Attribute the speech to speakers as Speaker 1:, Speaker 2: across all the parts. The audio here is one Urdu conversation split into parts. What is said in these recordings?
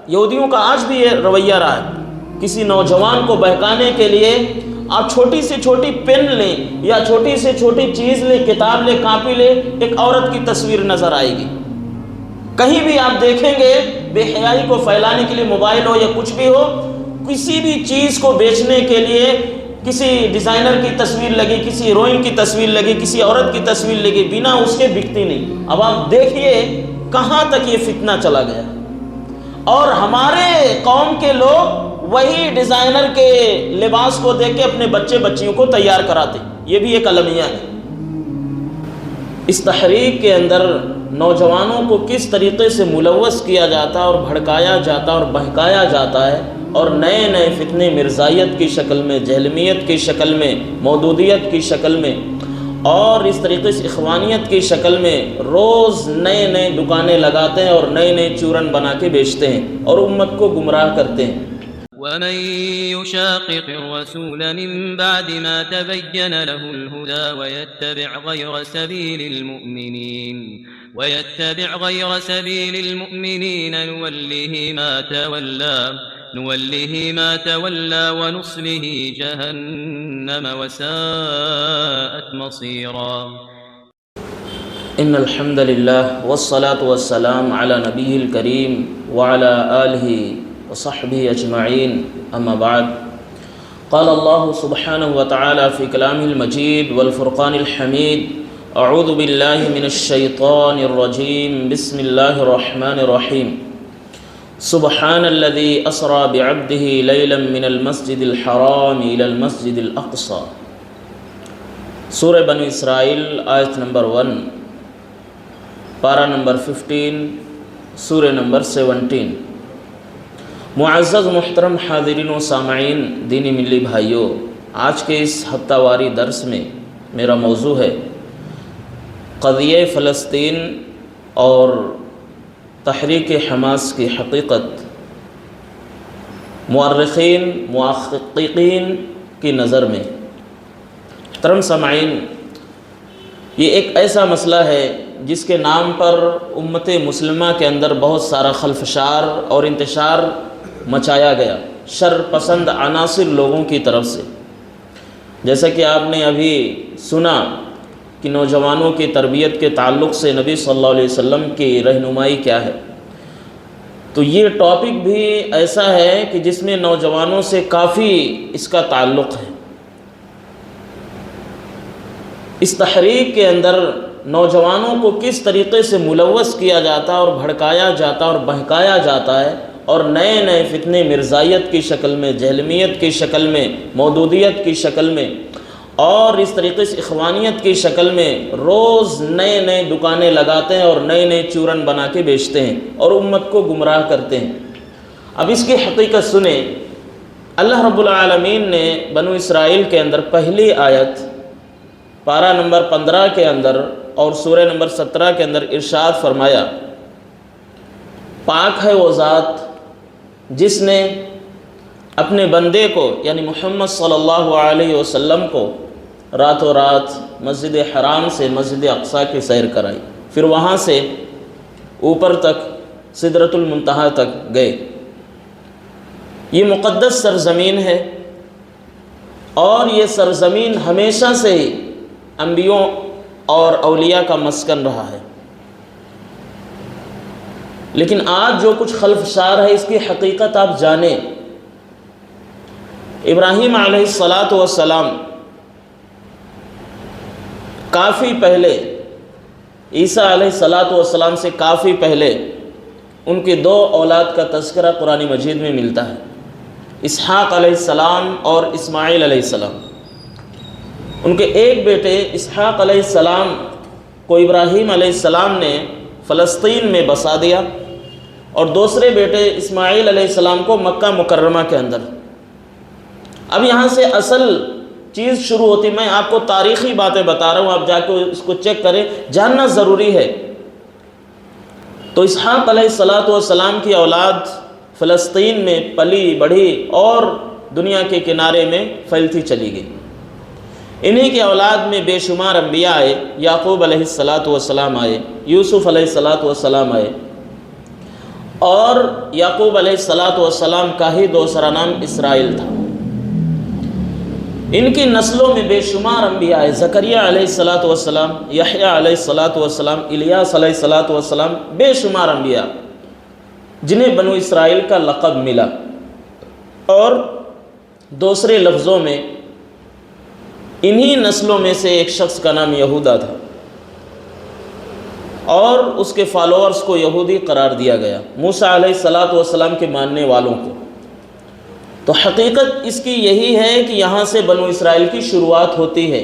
Speaker 1: یہودیوں کا آج بھی یہ رویہ رہا ہے، کسی نوجوان کو بہکانے کے لیے آپ چھوٹی سے چھوٹی پین لیں یا چھوٹی سے چھوٹی چیز لیں، کتاب لیں، کاپی لیں، ایک عورت کی تصویر نظر آئے گی۔ کہیں بھی آپ دیکھیں گے بے حیائی کو پھیلانے کے لیے موبائل ہو یا کچھ بھی ہو، کسی بھی چیز کو بیچنے کے لیے کسی ڈیزائنر کی تصویر لگی، کسی ہیروئن کی تصویر لگی، کسی عورت کی تصویر لگی، بنا اس کے بکتی نہیں۔ اب آپ دیکھیے کہاں تک یہ فتنہ چلا گیا، اور ہمارے قوم کے لوگ وہی ڈیزائنر کے لباس کو دیکھ کے اپنے بچے بچیوں کو تیار کراتے۔ یہ بھی ایک المیہ ہے۔ اس تحریک کے اندر نوجوانوں کو کس طریقے سے ملوث کیا جاتا ہے اور بھڑکایا جاتا ہے اور بہکایا جاتا ہے، اور نئے نئے فتنے مرزائیت کی شکل میں، جہلمیت کی شکل میں، مودودیت کی شکل میں، اور اس طریقے سے اخوانیت کی شکل میں روز نئے نئے دکانیں لگاتے ہیں اور نئے نئے چورن بنا کے بیچتے ہیں اور امت کو گمراہ کرتے ہیں۔
Speaker 2: ومن يشاقق الرسول من بعد ما تبين له الهدى ويتبع غير سبيل المؤمنين نوله ما تولى ونصله جهنم وساءت مصيرا۔
Speaker 1: ان الحمد للہ والصلاة والسلام علی نبی الکریم وعلی آلہ وصحبہ اجمعین، اما بعد، قال اللہ سبحانہ وتعالی فی کلامہ المجید والفرقان الحمید، اعوذ باللہ من الشیطان الرجیم، بسم اللہ الرحمن الرحیم، سبحان الذی اسری بعبدہ لیلا من المسجد الحرام الی المسجد الاقصی۔ سورہ بنی اسرائیل آیت نمبر 1، پارہ نمبر 15، سورہ نمبر 17۔ معزز محترم حاضرین و سامعین، دینی ملی بھائیوں، آج کے اس ہفتہ واری درس میں میرا موضوع ہے قضیہ فلسطین اور تحریک حماس کی حقیقت مورخین، محققین کی نظر میں۔ محترم سامعین، یہ ایک ایسا مسئلہ ہے جس کے نام پر امت مسلمہ کے اندر بہت سارا خلفشار اور انتشار مچایا گیا شر پسند عناصر لوگوں کی طرف سے۔ جیسا کہ آپ نے ابھی سنا کہ نوجوانوں کی تربیت کے تعلق سے نبی صلی اللہ علیہ وسلم کی رہنمائی کیا ہے، تو یہ ٹاپک بھی ایسا ہے کہ جس میں نوجوانوں سے کافی اس کا تعلق ہے۔ اس تحریک کے اندر نوجوانوں کو کس طریقے سے ملوث کیا جاتا ہے اور بھڑکایا جاتا ہے اور بہکایا جاتا ہے، اور نئے نئے فتنے مرزائیت کی شکل میں، جہلمیت کی شکل میں، مودودیت کی شکل میں، اور اس طریقے سے اخوانیت کی شکل میں روز نئے نئے دکانیں لگاتے ہیں اور نئے نئے چورن بنا کے بیچتے ہیں اور امت کو گمراہ کرتے ہیں۔ اب اس کی حقیقت سنیں۔ اللہ رب العالمین نے بنو اسرائیل کے اندر پہلی آیت پارہ نمبر 15 کے اندر اور سورہ نمبر 17 کے اندر ارشاد فرمایا، پاک ہے وہ ذات جس نے اپنے بندے کو یعنی محمد صلی اللہ علیہ وسلم کو راتوں رات مسجد حرام سے مسجد اقصیٰ کی سیر کرائی، پھر وہاں سے اوپر تک سدرۃ المنتہا تک گئے۔ یہ مقدس سرزمین ہے، اور یہ سرزمین ہمیشہ سے ہی انبیوں اور اولیاء کا مسکن رہا ہے۔ لیکن آج جو کچھ خلفشار ہے اس کی حقیقت آپ جانیں۔ ابراہیم علیہ السلام کافی پہلے، عیسیٰ علیہ السلام سے کافی پہلے ان کی 2 اولاد کا تذکرہ قرآن مجید میں ملتا ہے، اسحاق علیہ السلام اور اسماعیل علیہ السلام۔ ان کے ایک بیٹے اسحاق علیہ السلام کو ابراہیم علیہ السلام نے فلسطین میں بسا دیا، اور دوسرے بیٹے اسماعیل علیہ السلام کو مکہ مکرمہ کے اندر۔ اب یہاں سے اصل چیز شروع ہوتی، میں آپ کو تاریخی باتیں بتا رہا ہوں، آپ جا کے اس کو چیک کریں، جاننا ضروری ہے۔ تو اسحاق علیہ السلام کی اولاد فلسطین میں پلی بڑھی اور دنیا کے کنارے میں پھیلتی چلی گئی۔ انہی کی اولاد میں بے شمار انبیاء آئے، یعقوب علیہ السلام آئے، یوسف علیہ السلام آئے، اور یعقوب علیہ السلام کا ہی دوسرا نام اسرائیل تھا۔ ان کی نسلوں میں بے شمار انبیاء ہیں، زکریا علیہ السلام، یحییٰ علیہ السلام، الیاس علیہ السلام، بے شمار انبیاء جنہیں بنو اسرائیل کا لقب ملا۔ اور دوسرے لفظوں میں انہی نسلوں میں سے ایک شخص کا نام یہودا تھا، اور اس کے فالوورز کو یہودی قرار دیا گیا، موسیٰ علیہ السلام کے ماننے والوں کو۔ تو حقیقت اس کی یہی ہے کہ یہاں سے بنو اسرائیل کی شروعات ہوتی ہے،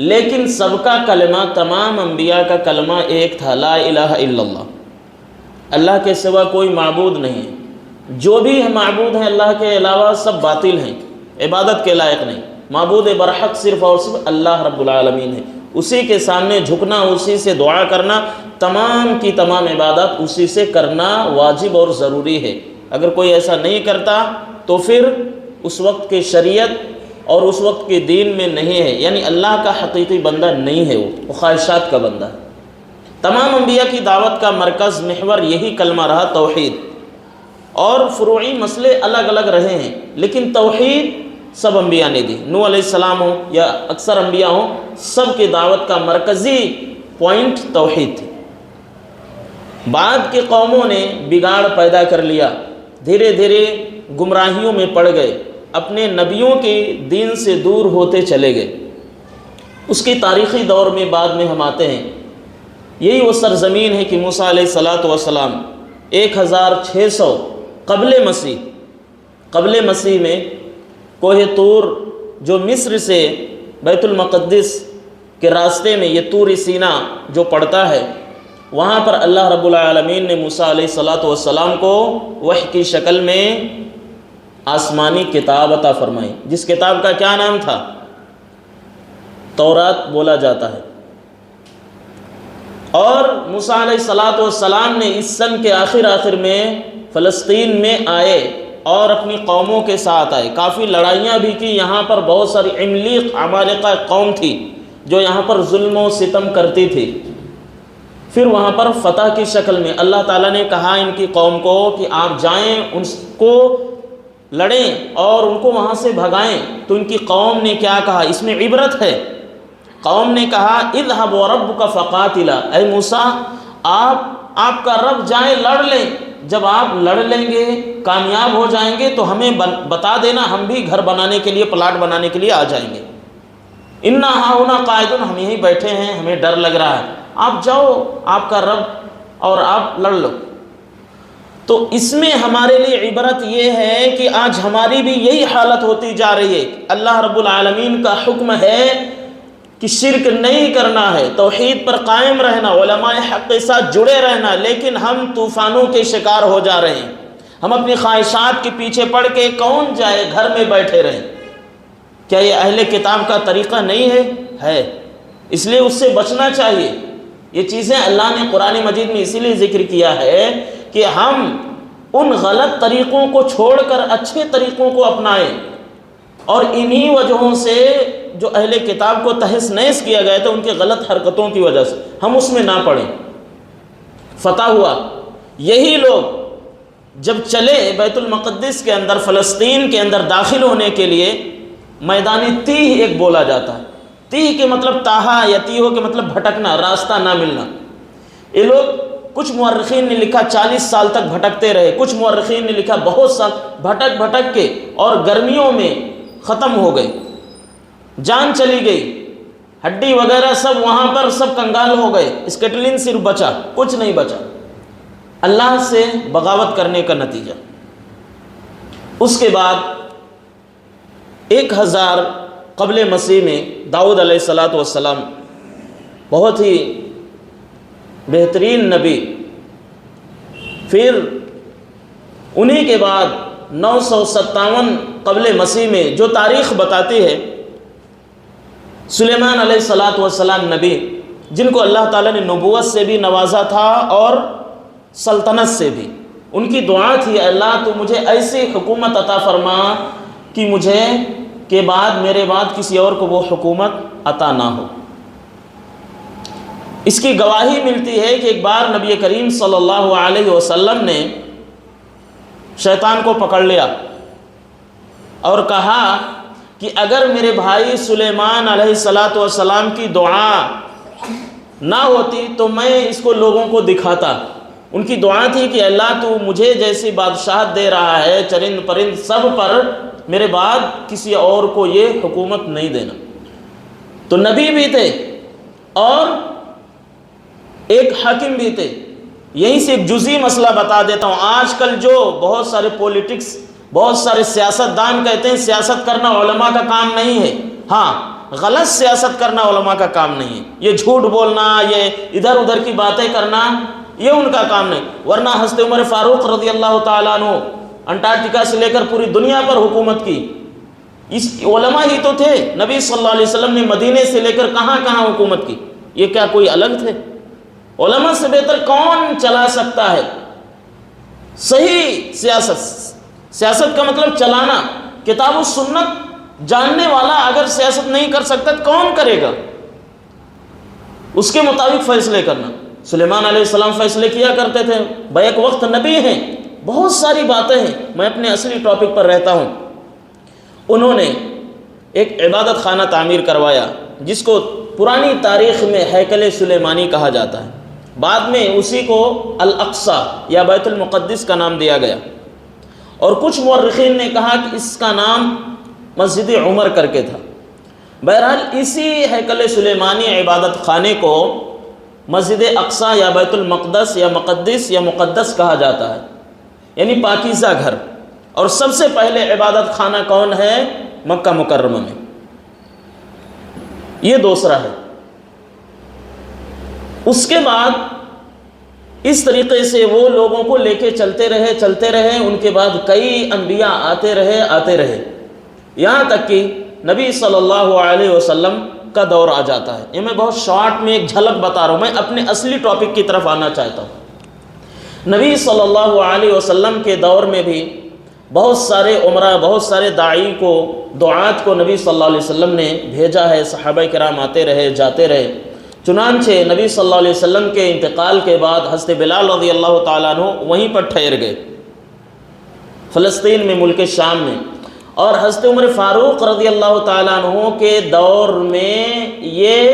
Speaker 1: لیکن سب کا کلمہ، تمام انبیاء کا کلمہ ایک تھا، لا الہ الا اللہ، اللہ کے سوا کوئی معبود نہیں ہے۔ جو بھی معبود ہیں اللہ کے علاوہ سب باطل ہیں، عبادت کے لائق نہیں۔ معبود برحق صرف اور صرف اللہ رب العالمین ہے، اسی کے سامنے جھکنا، اسی سے دعا کرنا، تمام کی تمام عبادت اسی سے کرنا واجب اور ضروری ہے۔ اگر کوئی ایسا نہیں کرتا تو پھر اس وقت کے شریعت اور اس وقت کے دین میں نہیں ہے، یعنی اللہ کا حقیقی بندہ نہیں ہے، وہ خواہشات کا بندہ ہے۔ تمام انبیاء کی دعوت کا مرکز، محور یہی کلمہ رہا، توحید، اور فروعی مسئلے الگ الگ رہے ہیں، لیکن توحید سب انبیاء نے دی۔ نوح علیہ السلام ہو یا اکثر انبیاء ہوں، سب کی دعوت کا مرکزی پوائنٹ توحید تھی۔ بعد کے قوموں نے بگاڑ پیدا کر لیا، دھیرے دھیرے گمراہیوں میں پڑ گئے، اپنے نبیوں کے دین سے دور ہوتے چلے گئے۔ اس کی تاریخی دور میں بعد میں ہم آتے ہیں، یہی وہ سرزمین ہے کہ موسیٰ علیہ السلام 1600 قبل مسیح میں کوہ طور، جو مصر سے بیت المقدس کے راستے میں یہ طور سینا جو پڑتا ہے، وہاں پر اللہ رب العالمین نے موسیٰ علیہ السلام کو وحی کی شکل میں آسمانی کتاب عطا فرمائی، جس کتاب کا کیا نام تھا؟ تورات بولا جاتا ہے۔ اور موسیٰ علیہ السلام نے اس سن کے آخر میں فلسطین میں آئے اور اپنی قوموں کے ساتھ آئے، کافی لڑائیاں بھی کی۔ یہاں پر بہت ساری عملیق عمالقہ قوم تھی جو یہاں پر ظلم و ستم کرتی تھی۔ پھر وہاں پر فتح کی شکل میں اللہ تعالیٰ نے کہا ان کی قوم کو کہ آپ جائیں، ان کو لڑیں اور ان کو وہاں سے بھگائیں۔ تو ان کی قوم نے کیا کہا؟ اس میں عبرت ہے۔ قوم نے کہا اذهب وربك فقاتلا، اے موسیٰ آپ کا رب جائیں لڑ لیں، جب آپ لڑ لیں گے، کامیاب ہو جائیں گے تو ہمیں بتا دینا، ہم بھی گھر بنانے کے لیے، پلاٹ بنانے کے لیے آ جائیں گے۔ انا ہاہنا قاعدون، ہم یہیں بیٹھے ہیں، ہمیں ڈر لگ رہا ہے، آپ جاؤ، آپ کا رب اور آپ لڑ لو۔ تو اس میں ہمارے لیے عبرت یہ ہے کہ آج ہماری بھی یہی حالت ہوتی جا رہی ہے۔ اللہ رب العالمین کا حکم ہے کہ شرک نہیں کرنا ہے، توحید پر قائم رہنا، علماء حق کے ساتھ جڑے رہنا، لیکن ہم طوفانوں کے شکار ہو جا رہے ہیں۔ ہم اپنی خواہشات کے پیچھے پڑ کے کون جائے، گھر میں بیٹھے رہیں۔ کیا یہ اہل کتاب کا طریقہ نہیں ہے؟ اس لیے اس سے بچنا چاہیے۔ یہ چیزیں اللہ نے قرآن مجید میں اسی لیے ذکر کیا ہے کہ ہم ان غلط طریقوں کو چھوڑ کر اچھے طریقوں کو اپنائیں، اور انہی وجہوں سے جو اہل کتاب کو تہس نہس کیا گیا تھا ان کی غلط حرکتوں کی وجہ سے ہم اس میں نہ پڑیں۔ فتح ہوا، یہی لوگ جب چلے بیت المقدس کے اندر، فلسطین کے اندر داخل ہونے کے لیے، میدانی تیہ ایک بولا جاتا ہے۔ تیہ کے مطلب تاہا یا تیہو کے مطلب بھٹکنا، راستہ نہ ملنا۔ یہ لوگ، کچھ مورخین نے لکھا 40 سال تک بھٹکتے رہے، کچھ مورخین نے لکھا بہت سال بھٹک کے، اور گرمیوں میں ختم ہو گئے، جان چلی گئی، ہڈی وغیرہ سب وہاں پر سب کنگال ہو گئے، اسکیٹلن صرف بچا، کچھ نہیں بچا، اللہ سے بغاوت کرنے کا نتیجہ۔ اس کے بعد 1000 قبل مسیح میں داؤد علیہ السلام بہت ہی بہترین نبی، پھر انہی کے بعد 957 قبل مسیح میں جو تاریخ بتاتی ہے، سلیمان علیہ السلام نبی، جن کو اللہ تعالیٰ نے نبوت سے بھی نوازا تھا اور سلطنت سے بھی۔ ان کی دعا تھی، اللہ تو مجھے ایسی حکومت عطا فرما کہ مجھے کے بعد، میرے بعد کسی اور کو وہ حکومت عطا نہ ہو۔ اس کی گواہی ملتی ہے کہ ایک بار نبی کریم صلی اللہ علیہ وسلم نے شیطان کو پکڑ لیا اور کہا کہ اگر میرے بھائی سلیمان علیہ السلام کی دعا نہ ہوتی تو میں اس کو لوگوں کو دکھاتا۔ ان کی دعا تھی کہ اللہ تو مجھے جیسی بادشاہت دے رہا ہے چرند پرند سب پر، میرے بعد کسی اور کو یہ حکومت نہیں دینا۔ تو نبی بھی تھے اور ایک حاکم بھی تھے۔ یہیں سے ایک جزئی مسئلہ بتا دیتا ہوں۔ آج کل جو بہت سارے پولیٹکس، بہت سارے سیاست دان کہتے ہیں سیاست کرنا علماء کا کام نہیں ہے۔ ہاں، غلط سیاست کرنا علماء کا کام نہیں ہے، یہ جھوٹ بولنا، یہ ادھر ادھر کی باتیں کرنا، یہ ان کا کام نہیں۔ ورنہ حضرت عمر فاروق رضی اللہ تعالیٰ عنہ انٹارکٹیکا سے لے کر پوری دنیا پر حکومت کی، اس علماء ہی تو تھے۔ نبی صلی اللہ علیہ وسلم نے مدینے سے لے کر کہاں کہاں حکومت کی، یہ کیا کوئی الگ تھے؟ علماء سے بہتر کون چلا سکتا ہے صحیح سیاست؟ سیاست کا مطلب چلانا، کتاب و سنت جاننے والا اگر سیاست نہیں کر سکتا کون کرے گا؟ اس کے مطابق فیصلے کرنا۔ سلیمان علیہ السلام فیصلے کیا کرتے تھے، بیک وقت نبی ہیں، بہت ساری باتیں ہیں، میں اپنے اصلی ٹاپک پر رہتا ہوں۔ انہوں نے ایک عبادت خانہ تعمیر کروایا جس کو پرانی تاریخ میں ہیکل سلیمانی کہا جاتا ہے، بعد میں اسی کو الاقصی یا بیت المقدس کا نام دیا گیا، اور کچھ مورخین نے کہا کہ اس کا نام مسجد عمر کر کے تھا۔ بہرحال اسی ہیکل سلیمانی عبادت خانے کو مسجد اقصی یا بیت المقدس یا مقدس یا مقدس کہا جاتا ہے، یعنی پاکیزہ گھر۔ اور سب سے پہلے عبادت خانہ کون ہے؟ مکہ مکرمہ میں، یہ دوسرا ہے۔ اس کے بعد اس طریقے سے وہ لوگوں کو لے کے چلتے رہے، ان کے بعد کئی انبیاء آتے رہے، یہاں تک کہ نبی صلی اللہ علیہ وسلم کا دور آ جاتا ہے۔ یہ میں بہت شارٹ میں ایک جھلک بتا رہا ہوں، میں اپنے اصلی ٹاپک کی طرف آنا چاہتا ہوں۔ نبی صلی اللہ علیہ وسلم کے دور میں بھی بہت سارے عمرہ، بہت سارے داعی کو، دعات کو نبی صلی اللہ علیہ وسلم نے بھیجا ہے، صحابہ کرام آتے رہے جاتے رہے۔ چنانچہ نبی صلی اللہ علیہ وسلم کے انتقال کے بعد حضرت بلال رضی اللہ تعالیٰ عنہ وہیں پر ٹھہر گئے، فلسطین میں، ملک شام میں۔ اور حضرت عمر فاروق رضی اللہ تعالیٰ عنہ کے دور میں یہ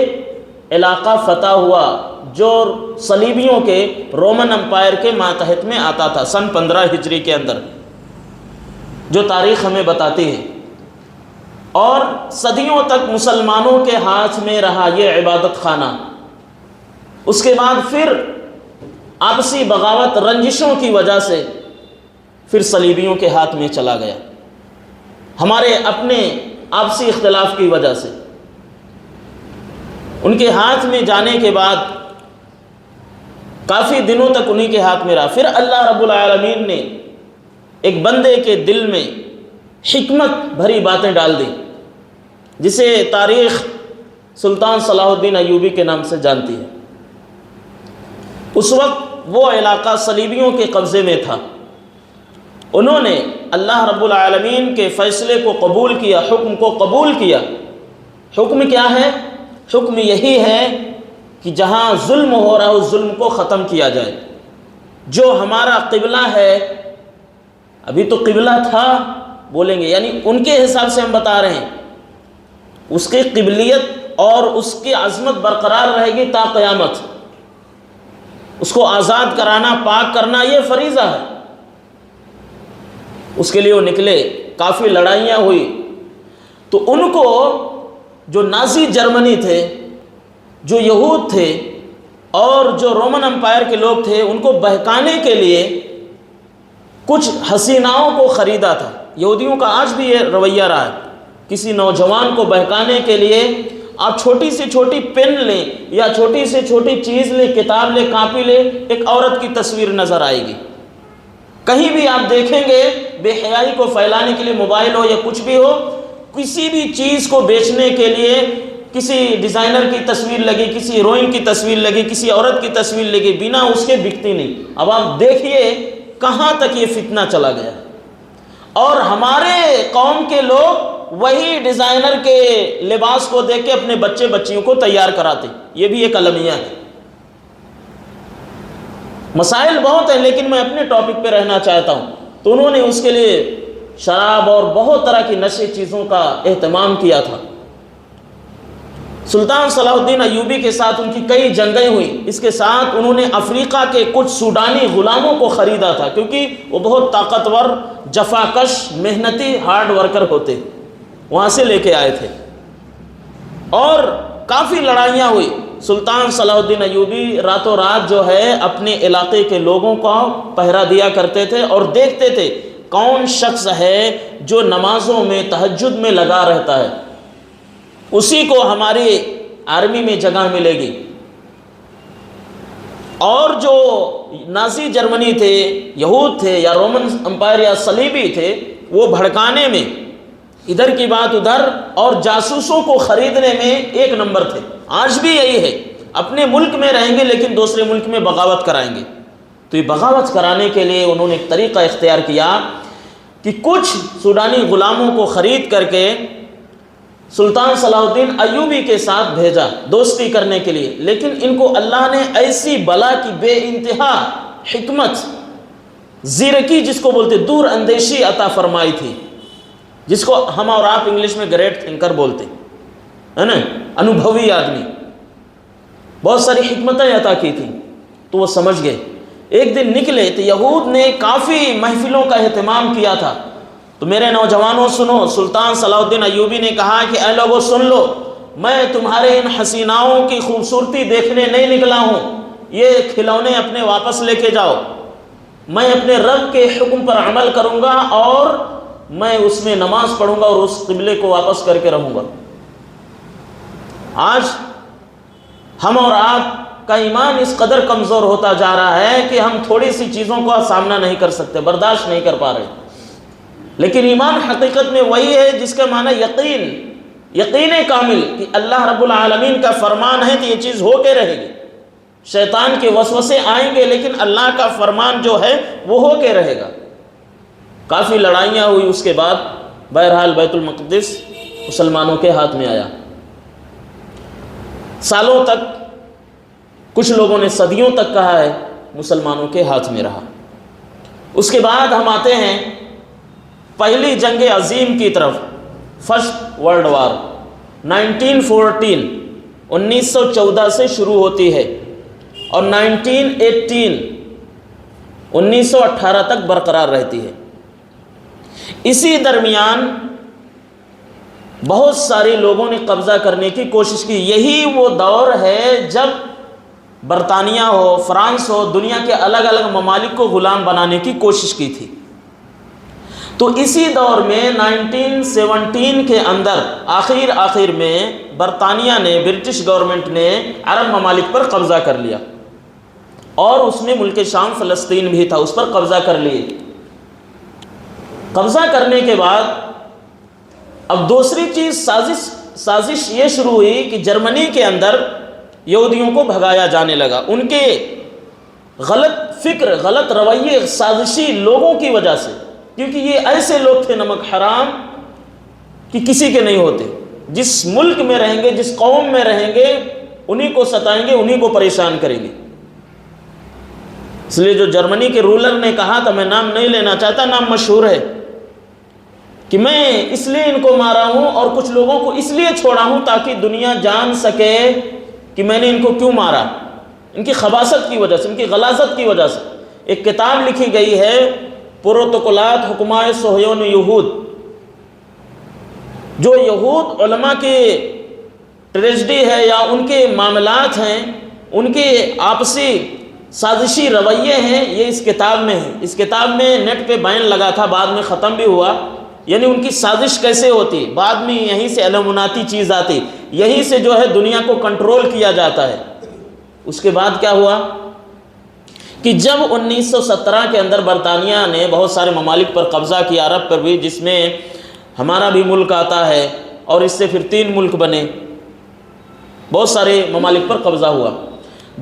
Speaker 1: علاقہ فتح ہوا جو صلیبیوں کے، رومن امپائر کے ماتحت میں آتا تھا، سن 15 ہجری کے اندر، جو تاریخ ہمیں بتاتی ہے، اور صدیوں تک مسلمانوں کے ہاتھ میں رہا یہ عبادت خانہ۔ اس کے بعد پھر آپسی بغاوت، رنجشوں کی وجہ سے پھر صلیبیوں کے ہاتھ میں چلا گیا، ہمارے اپنے آپسی اختلاف کی وجہ سے۔ ان کے ہاتھ میں جانے کے بعد کافی دنوں تک انہی کے ہاتھ میں رہا۔ پھر اللہ رب العالمین نے ایک بندے کے دل میں حکمت بھری باتیں ڈال دی، جسے تاریخ سلطان صلاح الدین ایوبی کے نام سے جانتی ہے۔ اس وقت وہ علاقہ صلیبیوں کے قبضے میں تھا۔ انہوں نے اللہ رب العالمین کے فیصلے کو قبول کیا، حکم کو قبول کیا۔ حکم کیا ہے؟ حکم یہی ہے کہ جہاں ظلم ہو رہا ہو، ظلم کو ختم کیا جائے۔ جو ہمارا قبلہ ہے، ابھی تو قبلہ تھا بولیں گے، یعنی ان کے حساب سے ہم بتا رہے ہیں، اس کی قبلیت اور اس کی عظمت برقرار رہے گی تا قیامت۔ اس کو آزاد کرانا، پاک کرنا، یہ فریضہ ہے۔ اس کے لیے وہ نکلے، کافی لڑائیاں ہوئی۔ تو ان کو جو نازی جرمنی تھے، جو یہود تھے اور جو رومن امپائر کے لوگ تھے، ان کو بہکانے کے لیے کچھ حسیناؤں کو خریدا تھا۔ یہودیوں کا آج بھی یہ رویہ رہا ہے، کسی نوجوان کو بہکانے کے لیے آپ چھوٹی سے چھوٹی پین لیں یا چھوٹی سے چھوٹی چیز لیں، کتاب لیں، کاپی لیں، ایک عورت کی تصویر نظر آئے گی۔ کہیں بھی آپ دیکھیں گے بے حیائی کو پھیلانے کے لیے، موبائل ہو یا کچھ بھی ہو، کسی بھی چیز کو بیچنے کے لیے کسی ڈیزائنر کی تصویر لگی، کسی ہیروئن کی تصویر لگی، کسی عورت کی تصویر لگی، بنا اس کے بکتی نہیں۔ اب آپ دیکھیے کہاں تک یہ فتنہ چلا گیا۔ اور ہمارے قوم کے لوگ وہی ڈیزائنر کے لباس کو دیکھ کے اپنے بچے بچیوں کو تیار کراتے، یہ بھی ایک المیہ ہے۔ مسائل بہت ہیں لیکن میں اپنے ٹاپک پہ رہنا چاہتا ہوں۔ تو انہوں نے اس کے لیے شراب اور بہت طرح کی نشے چیزوں کا اہتمام کیا تھا۔ سلطان صلاح الدین ایوبی کے ساتھ ان کی کئی جنگیں ہوئیں، اس کے ساتھ انہوں نے افریقہ کے کچھ سوڈانی غلاموں کو خریدا تھا، کیونکہ وہ بہت طاقتور، جفاکش، محنتی، ہارڈ ورکر ہوتے، وہاں سے لے کے آئے تھے، اور کافی لڑائیاں ہوئی۔ سلطان صلاح الدین ایوبی راتوں رات جو ہے اپنے علاقے کے لوگوں کو پہرا دیا کرتے تھے اور دیکھتے تھے کون شخص ہے جو نمازوں میں، تہجد میں لگا رہتا ہے، اسی کو ہماری آرمی میں جگہ ملے گی۔ اور جو نازی جرمنی تھے، یہود تھے یا رومن امپائر یا صلیبی تھے، وہ بھڑکانے میں ادھر کی بات ادھر اور جاسوسوں کو خریدنے میں ایک نمبر تھے۔ آج بھی یہی ہے، اپنے ملک میں رہیں گے لیکن دوسرے ملک میں بغاوت کرائیں گے۔ تو یہ بغاوت کرانے کے لیے انہوں نے ایک طریقہ اختیار کیا کہ کچھ سوڈانی غلاموں کو خرید کر کے سلطان صلاح الدین ایوبی کے ساتھ بھیجا دوستی کرنے کے لیے، لیکن ان کو اللہ نے ایسی بلا کی بے انتہا حکمت، زیرکی جس کو بولتے، دور اندیشی عطا فرمائی تھی، جس کو ہم اور آپ انگلش میں گریٹ تھنکر بولتے ہے نا، انوبھوی آدمی، بہت ساری حکمتیں عطا کی تھیں۔ تو وہ سمجھ گئے، ایک دن نکلے تو یہود نے کافی محفلوں کا اہتمام کیا تھا۔ تو میرے نوجوانوں سنو، سلطان صلاح الدین ایوبی نے کہا کہ اے لوگوں سن لو، میں تمہارے ان حسیناؤں کی خوبصورتی دیکھنے نہیں نکلا ہوں، یہ کھلونے اپنے واپس لے کے جاؤ، میں اپنے رب کے حکم پر عمل کروں گا اور میں اس میں نماز پڑھوں گا اور اس قبلے کو واپس کر کے رہوں گا۔ آج ہم اور آپ کا ایمان اس قدر کمزور ہوتا جا رہا ہے کہ ہم تھوڑی سی چیزوں کا سامنا نہیں کر سکتے، برداشت نہیں کر پا رہے۔ لیکن ایمان حقیقت میں وہی ہے جس کا معنی یقین کامل کہ اللہ رب العالمین کا فرمان ہے تو یہ چیز ہو کے رہے گی۔ شیطان کے وسوسے آئیں گے لیکن اللہ کا فرمان جو ہے وہ ہو کے رہے گا۔ کافی لڑائیاں ہوئی، اس کے بعد بہرحال بیت المقدس مسلمانوں کے ہاتھ میں آیا۔ سالوں تک، کچھ لوگوں نے صدیوں تک کہا ہے، مسلمانوں کے ہاتھ میں رہا۔ اس کے بعد ہم آتے ہیں پہلی جنگ عظیم کی طرف، فرسٹ ورلڈ وار 1914، 1914 سے شروع ہوتی ہے اور 1918 تک برقرار رہتی ہے۔ اسی درمیان بہت سارے لوگوں نے قبضہ کرنے کی کوشش کی۔ یہی وہ دور ہے جب برطانیہ ہو، فرانس ہو، دنیا کے الگ الگ ممالک کو غلام بنانے کی کوشش کی تھی۔ تو اسی دور میں 1917 کے اندر آخر میں برطانیہ نے، برٹش گورنمنٹ نے عرب ممالک پر قبضہ کر لیا، اور اس میں ملک شام فلسطین بھی تھا، اس پر قبضہ کر لیے۔ قبضہ کرنے کے بعد اب دوسری چیز سازش یہ شروع ہوئی کہ جرمنی کے اندر یہودیوں کو بھگایا جانے لگا، ان کے غلط فکر، غلط رویے، سازشی لوگوں کی وجہ سے، کیونکہ یہ ایسے لوگ تھے نمک حرام کہ کسی کے نہیں ہوتے، جس ملک میں رہیں گے، جس قوم میں رہیں گے، انہی کو ستائیں گے، انہی کو پریشان کریں گے۔ اس لیے جو جرمنی کے رولر نے کہا تھا، میں نام نہیں لینا چاہتا، نام مشہور ہے، کہ میں اس لیے ان کو مارا ہوں اور کچھ لوگوں کو اس لیے چھوڑا ہوں تاکہ دنیا جان سکے کہ میں نے ان کو کیوں مارا، ان کی خباثت کی وجہ سے، ان کی غلاظت کی وجہ سے۔ ایک کتاب لکھی گئی ہے، پروتوکولات حکمائے صہیون یہود، جو یہود علماء کے ٹریجڈی ہے یا ان کے معاملات ہیں، ان کے آپسی سازشی رویے ہیں، یہ اس کتاب میں ہے۔ اس کتاب میں نیٹ پہ بین لگا تھا، بعد میں ختم بھی ہوا، یعنی ان کی سازش کیسے ہوتی، بعد میں یہیں سے علموناتی چیز آتی، یہیں سے جو ہے دنیا کو کنٹرول کیا جاتا ہے۔ اس کے بعد کیا ہوا کہ جب 1917 کے اندر برطانیہ نے بہت سارے ممالک پر قبضہ کیا، عرب پر بھی، جس میں ہمارا بھی ملک آتا ہے، اور اس سے پھر 3 ملک بنے، بہت سارے ممالک پر قبضہ ہوا۔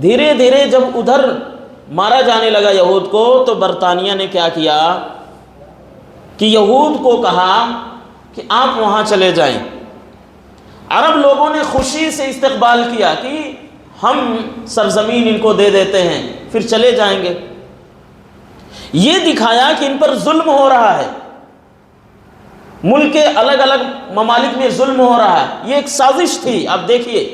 Speaker 1: دھیرے دھیرے جب ادھر مارا جانے لگا یہود کو، تو برطانیہ نے کیا کیا کہ یہود کو کہا کہ آپ وہاں چلے جائیں۔ عرب لوگوں نے خوشی سے استقبال کیا کہ ہم سرزمین ان کو دے دیتے ہیں، پھر چلے جائیں گے۔ یہ دکھایا کہ ان پر ظلم ہو رہا ہے، ملک کے الگ الگ ممالک میں ظلم ہو رہا ہے، یہ ایک سازش تھی آپ دیکھیے،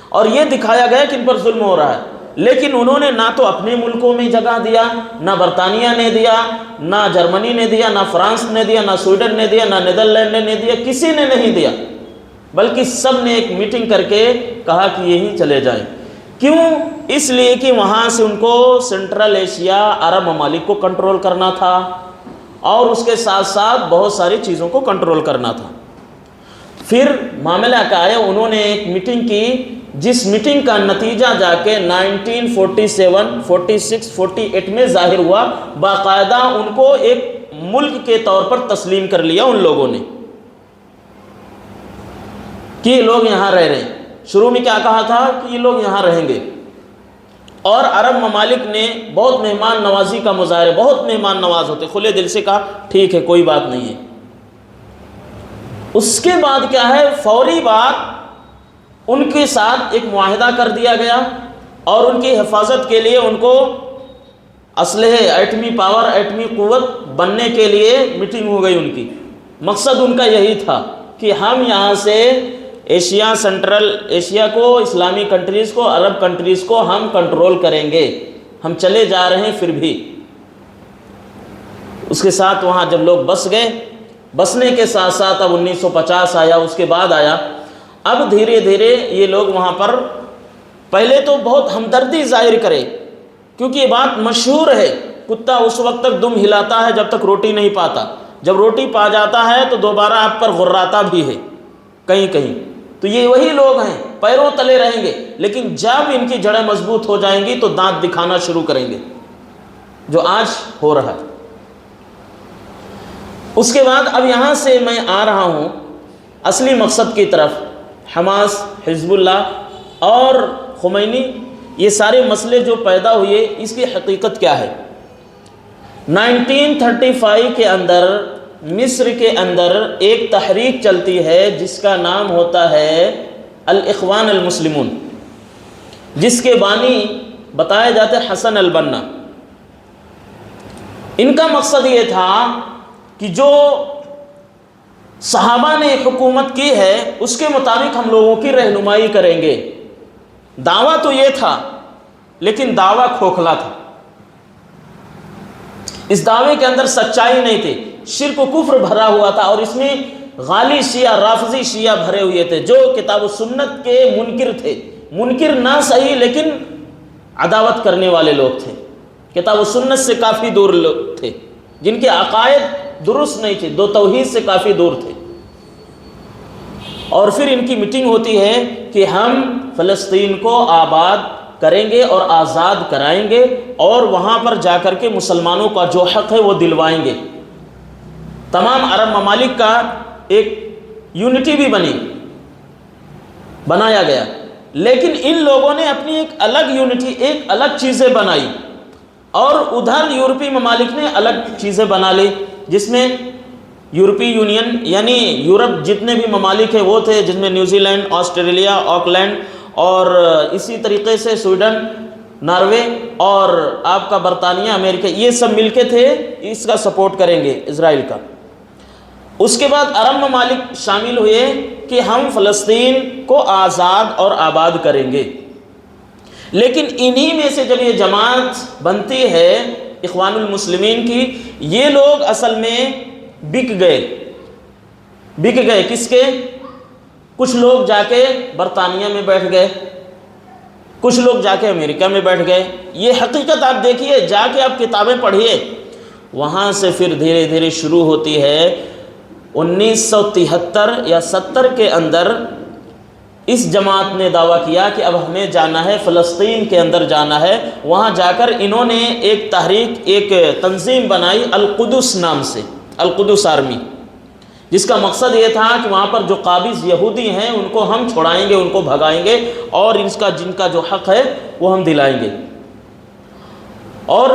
Speaker 1: اور یہ دکھایا گیا کہ ان پر ظلم ہو رہا ہے، لیکن انہوں نے نہ تو اپنے ملکوں میں جگہ دیا، نہ برطانیہ نے دیا، نہ جرمنی نے دیا، نہ فرانس نے دیا، نہ سویڈن نے دیا، نہ نیدرلینڈ نے دیا، کسی نے نہیں دیا، بلکہ سب نے ایک میٹنگ کر کے کہا کہ یہیں چلے جائیں۔ کیوں؟ اس لیے کہ وہاں سے ان کو سنٹرل ایشیا عرب ممالک کو کنٹرول کرنا تھا، اور اس کے ساتھ ساتھ بہت ساری چیزوں کو کنٹرول کرنا تھا۔ پھر معاملہ کیا ہے، انہوں نے ایک میٹنگ کی، جس میٹنگ کا نتیجہ جا کے 1947، 46، 48 میں ظاہر ہوا، باقاعدہ ان کو ایک ملک کے طور پر تسلیم کر لیا ان لوگوں نے کہ یہ لوگ یہاں رہ رہے ہیں۔ شروع میں کیا کہا تھا کہ یہ لوگ یہاں رہیں گے، اور عرب ممالک نے بہت مہمان نوازی کا مظاہرے، بہت مہمان نواز ہوتے، کھلے دل سے کہا ٹھیک ہے کوئی بات نہیں ہے۔ اس کے بعد کیا ہے، فوری بات ان کے ساتھ ایک معاہدہ کر دیا گیا، اور ان کی حفاظت کے لیے ان کو اسلحے، ایٹمی پاور، ایٹمی قوت بننے کے لیے میٹنگ ہو گئی ان کی۔ مقصد ان کا یہی تھا کہ ہم یہاں سے ایشیا، سنٹرل ایشیا کو، اسلامی کنٹریز کو، عرب کنٹریز کو ہم کنٹرول کریں گے، ہم چلے جا رہے ہیں پھر بھی۔ اس کے ساتھ وہاں جب لوگ بس گئے، بسنے کے ساتھ ساتھ اب 1950 آیا، اس کے بعد آیا، اب دھیرے دھیرے یہ لوگ وہاں پر پہلے تو بہت ہمدردی ظاہر کرے، کیونکہ یہ بات مشہور ہے، کتا اس وقت تک دم ہلاتا ہے جب تک روٹی نہیں پاتا، جب روٹی پا جاتا ہے تو دوبارہ آپ پر غراتا بھی ہے کہیں کہیں۔ تو یہ وہی لوگ ہیں، پیروں تلے رہیں گے، لیکن جب ان کی جڑیں مضبوط ہو جائیں گی تو دانت دکھانا شروع کریں گے، جو آج ہو رہا ہے۔ اس کے بعد اب یہاں سے میں آ رہا ہوں اصلی مقصد کی طرف۔ حماس، حزب اللہ اور خمینی، یہ سارے مسئلے جو پیدا ہوئے، اس کی حقیقت کیا ہے؟ 1935 کے اندر مصر کے اندر ایک تحریک چلتی ہے جس کا نام ہوتا ہے الاخوان المسلمون، جس کے بانی بتائے جاتے حسن البنا۔ ان کا مقصد یہ تھا کہ جو صحابہ نے حکومت کی ہے اس کے مطابق ہم لوگوں کی رہنمائی کریں گے۔ دعویٰ تو یہ تھا، لیکن دعویٰ کھوکھلا تھا، اس دعوے کے اندر سچائی نہیں تھی، شرک و کفر بھرا ہوا تھا، اور اس میں غالی شیعہ، رافضی شیعہ بھرے ہوئے تھے، جو کتاب و سنت کے منکر تھے، منکر نہ صحیح لیکن عداوت کرنے والے لوگ تھے، کتاب و سنت سے کافی دور لوگ تھے، جن کے عقائد درست نہیں تھے، دو توحید سے کافی دور تھے۔ اور پھر ان کی میٹنگ ہوتی ہے کہ ہم فلسطین کو آباد کریں گے اور آزاد کرائیں گے، اور وہاں پر جا کر کے مسلمانوں کا جو حق ہے وہ دلوائیں گے۔ تمام عرب ممالک کا ایک یونٹی بھی بنایا گیا، لیکن ان لوگوں نے اپنی ایک الگ یونٹی، ایک الگ چیزیں بنائی، اور ادھر یورپی ممالک نے الگ چیزیں بنا لی، جس میں یورپی یونین یعنی یورپ جتنے بھی ممالک ہیں وہ تھے، جس میں نیوزی لینڈ، آسٹریلیا، آکلینڈ، اور اسی طریقے سے سویڈن، ناروے، اور آپ کا برطانیہ، امریکہ، یہ سب مل کے تھے اس کا سپورٹ کریں گے اسرائیل کا۔ اس کے بعد عرب ممالک شامل ہوئے کہ ہم فلسطین کو آزاد اور آباد کریں گے، لیکن انہی میں سے جب یہ جماعت بنتی ہے اخوان المسلمین کی، یہ لوگ اصل میں بک گئے کس کے؟ کچھ لوگ جا کے برطانیہ میں بیٹھ گئے، کچھ لوگ جا کے امریکہ میں بیٹھ گئے۔ یہ حقیقت آپ دیکھیے، جا کے آپ کتابیں پڑھیے، وہاں سے پھر دھیرے دھیرے شروع ہوتی ہے۔ 1973 یا 70 کے اندر اس جماعت نے دعویٰ کیا کہ اب ہمیں جانا ہے فلسطین کے اندر جانا ہے۔ وہاں جا کر انہوں نے ایک تحریک، ایک تنظیم بنائی القدس نام سے، القدس آرمی، جس کا مقصد یہ تھا کہ وہاں پر جو قابض یہودی ہیں ان کو ہم چھڑائیں گے، ان کو بھگائیں گے، اور جن کا جو حق ہے وہ ہم دلائیں گے۔ اور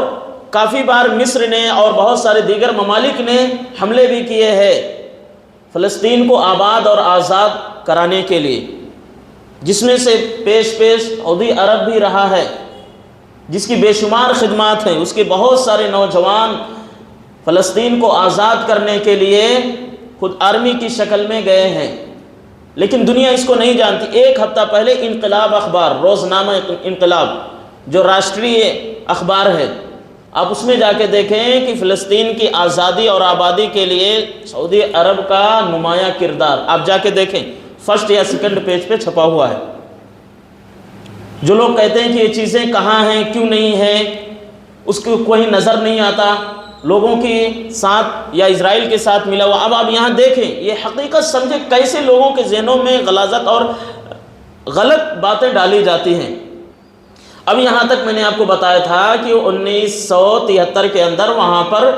Speaker 1: کافی بار مصر نے اور بہت سارے دیگر ممالک نے حملے بھی کیے ہیں فلسطین کو آباد اور آزاد کرانے کے لیے، جس میں سے پیش سعودی عرب بھی رہا ہے، جس کی بے شمار خدمات ہیں، اس کے بہت سارے نوجوان فلسطین کو آزاد کرنے کے لیے خود آرمی کی شکل میں گئے ہیں، لیکن دنیا اس کو نہیں جانتی۔ ایک ہفتہ پہلے انقلاب اخبار، روزنامہ انقلاب جو راشٹری اخبار ہے، آپ اس میں جا کے دیکھیں کہ فلسطین کی آزادی اور آبادی کے لیے سعودی عرب کا نمایاں کردار، آپ جا کے دیکھیں، فرسٹ یا سیکنڈ پیج پہ چھپا ہوا ہے۔ جو لوگ کہتے ہیں کہ یہ چیزیں کہاں ہیں، کیوں نہیں ہیں، اس کو کوئی نظر نہیں آتا، لوگوں کے ساتھ یا اسرائیل کے ساتھ ملا ہوا۔ اب آپ یہاں دیکھیں، یہ حقیقت سمجھے کیسے لوگوں کے ذہنوں میں غلاظت اور غلط باتیں ڈالی جاتی ہیں۔ اب یہاں تک میں نے آپ کو بتایا تھا کہ 1973 کے اندر وہاں پر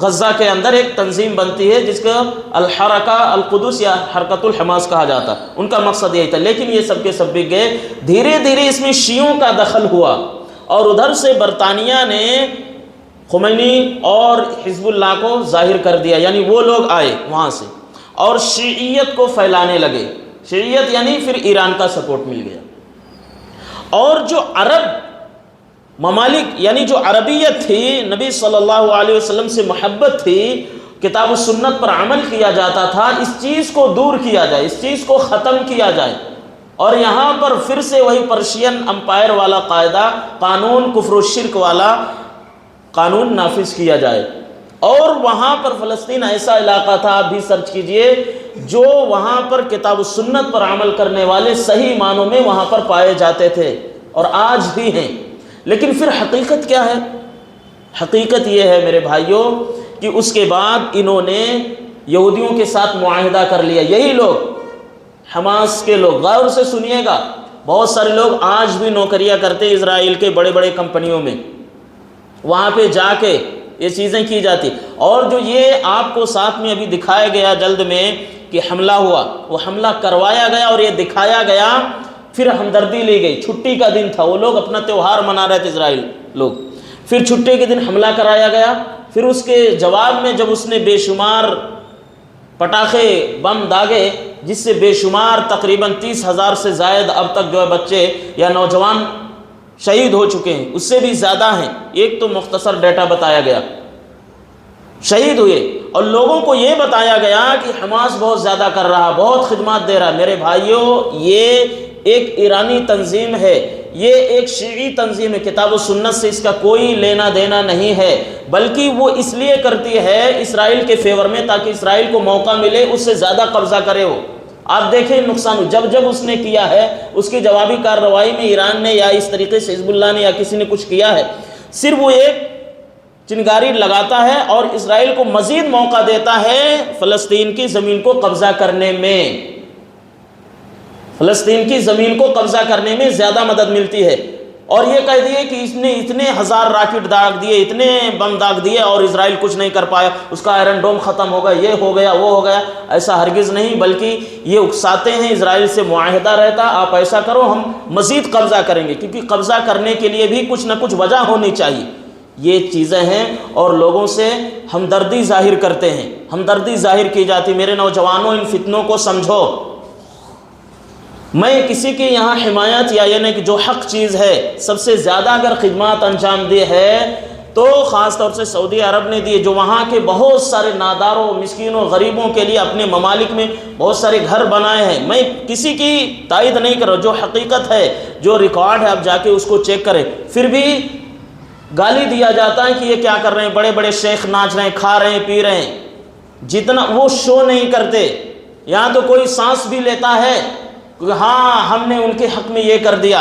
Speaker 1: غزہ کے اندر ایک تنظیم بنتی ہے جس کا الحرکہ القدس یا حرکت الحماس کہا جاتا، ان کا مقصد یہی تھا، لیکن یہ سب کے سب بک گئے۔ دھیرے دھیرے اس میں شیعوں کا دخل ہوا اور ادھر سے برطانیہ نے خمینی اور حزب اللہ کو ظاہر کر دیا، یعنی وہ لوگ آئے وہاں سے اور شیعیت کو پھیلانے لگے۔ شیعیت یعنی پھر ایران کا سپورٹ مل گیا، اور جو عرب ممالک یعنی جو عربیت تھی، نبی صلی اللہ علیہ وسلم سے محبت تھی، کتاب و سنت پر عمل کیا جاتا تھا، اس چیز کو دور کیا جائے، اس چیز کو ختم کیا جائے، اور یہاں پر پھر سے وہی پرشین امپائر والا قاعدہ، قانون کفر و شرک والا قانون نافذ کیا جائے۔ اور وہاں پر فلسطین ایسا علاقہ تھا، آپ بھی سرچ کیجئے، جو وہاں پر کتاب و سنت پر عمل کرنے والے صحیح معنوں میں وہاں پر پائے جاتے تھے اور آج بھی ہیں۔ لیکن پھر حقیقت کیا ہے؟ حقیقت یہ ہے میرے بھائیوں کہ اس کے بعد انہوں نے یہودیوں کے ساتھ معاہدہ کر لیا۔ یہی لوگ، حماس کے لوگ، غور سے سنیے گا، بہت سارے لوگ آج بھی نوکریاں کرتے اسرائیل کے بڑے بڑے کمپنیوں میں، وہاں پہ جا کے یہ چیزیں کی جاتی۔ اور جو یہ آپ کو ساتھ میں ابھی دکھایا گیا جلد میں کہ حملہ ہوا، وہ حملہ کروایا گیا اور یہ دکھایا گیا، پھر ہمدردی لی گئی۔ چھٹی کا دن تھا، وہ لوگ اپنا تہوار منا رہے تھے اسرائیل لوگ، پھر چھٹی کے دن حملہ کرایا گیا۔ پھر اس کے جواب میں جب اس نے بے شمار پٹاخے بم داغے، جس سے بے شمار تقریباً 30,000 سے زائد اب تک جو ہے بچے یا نوجوان شہید ہو چکے ہیں، اس سے بھی زیادہ ہیں، ایک تو مختصر ڈیٹا بتایا گیا، شہید ہوئے، اور لوگوں کو یہ بتایا گیا کہ حماس بہت زیادہ کر رہا، بہت خدمات دے رہا۔ میرے بھائیوں، یہ ایک ایرانی تنظیم ہے، یہ ایک شیعی تنظیم ہے، کتاب و سنت سے اس کا کوئی لینا دینا نہیں ہے، بلکہ وہ اس لیے کرتی ہے اسرائیل کے فیور میں، تاکہ اسرائیل کو موقع ملے اس سے زیادہ قبضہ کرے۔ وہ آپ دیکھیں نقصان جب اس نے کیا ہے، اس کی جوابی کارروائی میں ایران نے یا اس طریقے سے حزب اللہ نے یا کسی نے کچھ کیا ہے، صرف وہ ایک چنگاری لگاتا ہے اور اسرائیل کو مزید موقع دیتا ہے فلسطین کی زمین کو قبضہ کرنے میں، فلسطین کی زمین کو قبضہ کرنے میں زیادہ مدد ملتی ہے۔ اور یہ کہہ دیے کہ اس نے اتنے ہزار راکٹ داغ دیے، اتنے بم داغ دیے اور اسرائیل کچھ نہیں کر پایا، اس کا آئرن ڈوم ختم ہو گیا، یہ ہو گیا وہ ہو گیا، ایسا ہرگز نہیں، بلکہ یہ اکساتے ہیں، اسرائیل سے معاہدہ رہتا، آپ ایسا کرو ہم مزید قبضہ کریں گے، کیونکہ قبضہ کرنے کے لیے بھی کچھ نہ کچھ وجہ ہونی چاہیے۔ یہ چیزیں ہیں اور لوگوں سے ہمدردی ظاہر کرتے ہیں، ہمدردی ظاہر کی جاتی۔ میرے نوجوانوں، ان فتنوں کو سمجھو۔ میں کسی کی یہاں حمایت یا یعنی کہ جو حق چیز ہے، سب سے زیادہ اگر خدمات انجام دی ہے تو خاص طور سے سعودی عرب نے دی، جو وہاں کے بہت سارے ناداروں، مسکینوں، غریبوں کے لیے اپنے ممالک میں بہت سارے گھر بنائے ہیں۔ میں کسی کی تائید نہیں کر رہا، جو حقیقت ہے، جو ریکارڈ ہے، آپ جا کے اس کو چیک کریں۔ پھر بھی گالی دیا جاتا ہے کہ یہ کیا کر رہے ہیں، بڑے بڑے شیخ ناچ رہے ہیں، کھا رہے ہیں، پی رہے ہیں، جتنا وہ شو نہیں کرتے۔ یہاں تو کوئی سانس بھی لیتا ہے کہ ہاں ہم نے ان کے حق میں یہ کر دیا۔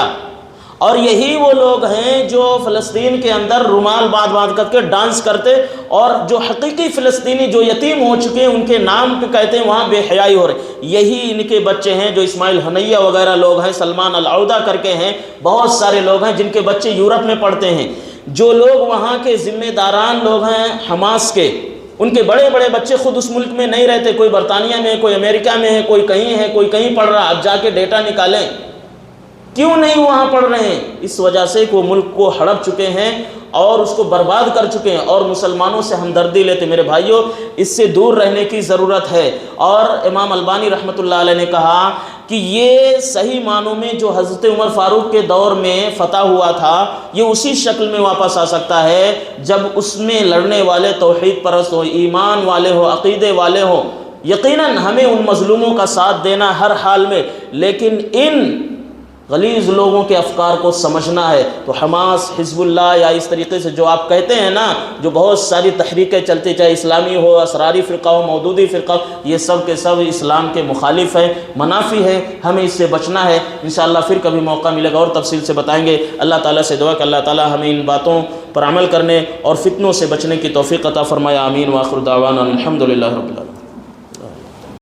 Speaker 1: اور یہی وہ لوگ ہیں جو فلسطین کے اندر رومال باندھ کر کے ڈانس کرتے، اور جو حقیقی فلسطینی جو یتیم ہو چکے ہیں ان کے نام پہ کہتے ہیں وہاں بے حیائی ہو رہی۔ یہی ان کے بچے ہیں جو اسماعیل ہنیہ وغیرہ لوگ ہیں، سلمان العودہ کر کے ہیں، بہت سارے لوگ ہیں جن کے بچے یورپ میں پڑھتے ہیں۔ جو لوگ وہاں کے ذمہ داران لوگ ہیں حماس کے، ان کے بڑے بڑے بچے خود اس ملک میں نہیں رہتے، کوئی برطانیہ میں ہے، کوئی امریکہ میں ہے، کوئی کہیں ہے، کوئی کہیں پڑھ رہا۔ اب جا کے ڈیٹا نکالیں کیوں نہیں وہاں پڑھ رہے ہیں؟ اس وجہ سے کہ وہ ملک کو ہڑپ چکے ہیں اور اس کو برباد کر چکے ہیں، اور مسلمانوں سے ہمدردی لیتے۔ میرے بھائیوں، اس سے دور رہنے کی ضرورت ہے۔ اور امام البانی رحمۃ اللہ علیہ نے کہا کہ یہ صحیح معنوں میں جو حضرت عمر فاروق کے دور میں فتح ہوا تھا یہ اسی شکل میں واپس آ سکتا ہے جب اس میں لڑنے والے توحید پرست ہو، ایمان والے ہو، عقیدے والے ہو۔ یقیناً ہمیں ان مظلوموں کا ساتھ دینا ہر حال میں، لیکن ان غلیظ لوگوں کے افکار کو سمجھنا ہے۔ تو حماس، حزب اللہ یا اس طریقے سے جو آپ کہتے ہیں نا، جو بہت ساری تحریکیں چلتی، چاہے اسلامی ہو، اسراری فرقہ ہو، مودودی فرقہ ہو، یہ سب کے سب اسلام کے مخالف ہیں، منافی ہیں، ہمیں اس سے بچنا ہے۔ انشاءاللہ پھر کبھی موقع ملے گا اور تفصیل سے بتائیں گے۔ اللہ تعالیٰ سے دعا کہ اللہ تعالیٰ ہمیں ان باتوں پر عمل کرنے اور فتنوں سے بچنے کی توفیق عطا فرمائے۔ آمین۔ وآخر دعوانا الحمدللہ رب العالمین۔